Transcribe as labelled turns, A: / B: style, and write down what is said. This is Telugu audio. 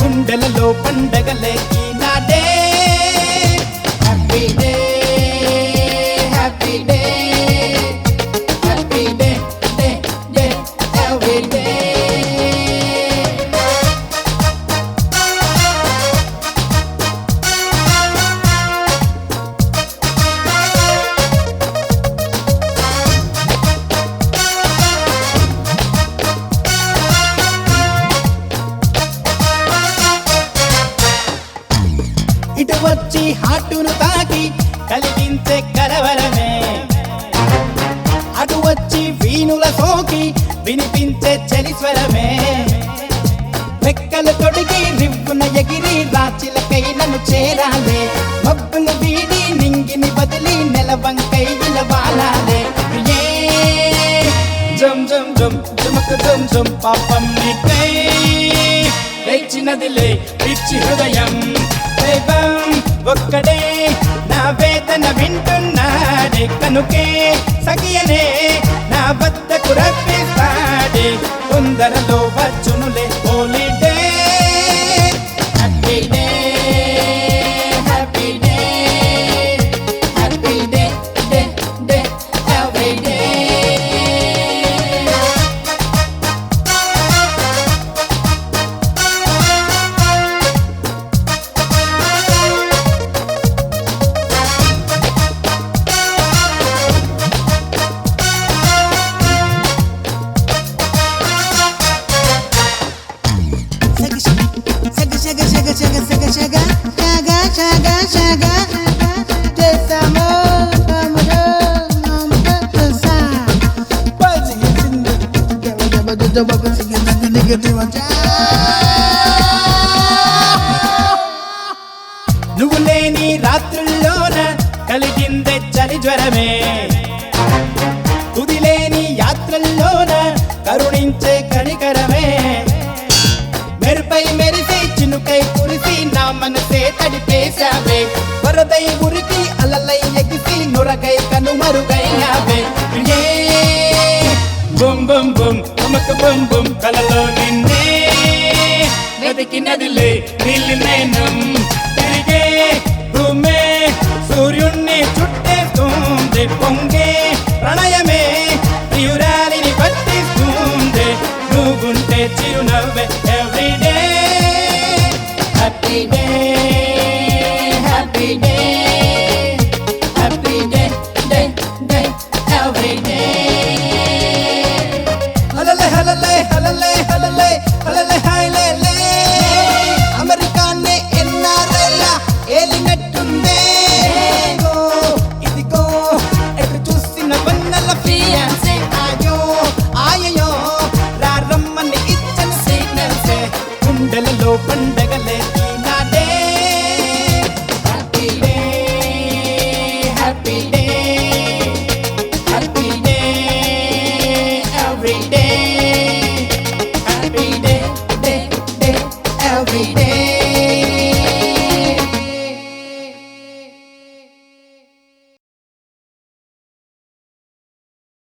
A: గుండెలలో పండగలే ఈనాడే happy day happy day happy day day day every day ఇటు వచ్చి హాటును తాకి కలిగించే కలవరమే అటు వచ్చి వీణుల సోకి వినిపించే చలిస్వరమే రెక్కలు తొడిగి రివ్వున ఎగిరి రాచిలకై నన్ను చేరాలే మబ్బులు వీడి నింగిని బదిలి నెలవంకై విలవాలాలే జమ్ జమ్ జమ్ జుమకు జమ్ జమ్ పాపం నీకై వేచినదిలే పిచ్చి హృదయం దైవం ఒక్కడే నా వేదన వింటున్నాడే కనుకే సగియనే నా వద్దకు రప్పిస్తాడే తొందరలో వచ్చునులే holiday happy day happy day happy day day day every day నువ్వు లేని రాత్రుల్లోన కలిగిందే చలి జ్వరమే తుదిలేని యాత్రల్లోన కరుణించే కనికరమే మెరుపై మెరిసి చినుకై కురిసి నా మనసే తడిపేశావే వరదై ఉరికి అలలై ఎగిసి నురగై కనుమరుగైనావే బుమ్ బుమ్ బుమ్ అమ్మక బుమ్ బుమ్ కలలో నిన్నే వెతికినదిలే నీళ్ళు నేనం తిరిగే భూమే సూర్యుణ్ణి చుట్టేస్తుంది పొంగే ప్రణయమే ప్రియురాలిని పట్టిస్తుంది నువ్వుంటే చిరునవ్వే every day happy day happy day happy day day day every day హలలే హలలే హలలే హలలే హలలే హైలే అమెరికానే ఎన్నారైలా ఏలినట్టుందే ఇదిగో ఎటు చూసిన వన్నెల ఫియాన్సే ఆయో ఆయయో రారమ్మని ఇచ్చిన సిగ్నల్సే గుండెలలో పండగ